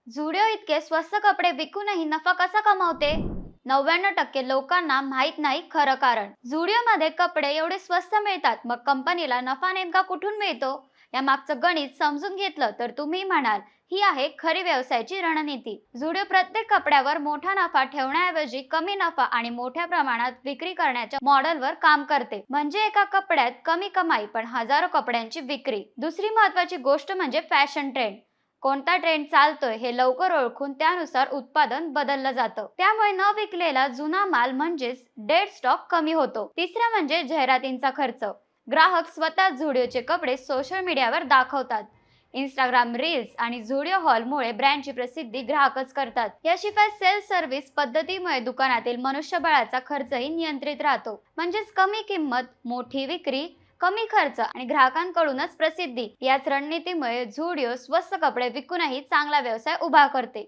झुडिओ इतके स्वस्त कपडे विकूनही नफा कसा कमावते? 99% लोकांना माहित नाही खरं कारण. झुडिओमध्ये कपडे एवढे स्वस्त मिळतात, मग कंपनीला नफा नेमका कुठून मिळतो? या मागचं गणित समजून घेतलं तर तुम्ही म्हणाल, ही आहे खरी व्यवसायाची रणनीती. झुडिओ प्रत्येक कपड्यावर मोठा नफा ठेवण्याऐवजी कमी नफा आणि मोठ्या प्रमाणात विक्री करण्याच्या मॉडेलवर काम करते. म्हणजे एका कपड्यात कमी कमाई पण हजारो कपड्यांची विक्री. दुसरी महत्त्वाची गोष्ट म्हणजे फॅशन ट्रेंड. कोणता ट्रेंड चालतोय हे लवकर ओळखून त्यानुसार उत्पादन बदललं जातं. त्यामुळे न विकलेला जुना माल म्हणजेच डेड स्टॉक कमी होतो. तिसरं म्हणजे जाहिरातींचा खर्च. ग्राहक स्वतः झुडिओचे कपडे सोशल मीडियावर दाखवतात. इंस्टाग्राम रील्स आणि झुडिओ हॉलमुळे ब्रँडची प्रसिद्धी ग्राहकच करतात. याशिवाय सेल्फ सर्व्हिस पद्धतीमुळे दुकानातील मनुष्यबळाचा खर्चही नियंत्रित राहतो. म्हणजेच कमी किंमत, मोठी विक्री, कमी खर्च आणि ग्राहकांकडूनच प्रसिद्धी. याच रणनीतीमुळे झुडिओ स्वस्त कपडे विकूनही चांगला व्यवसाय उभा करते.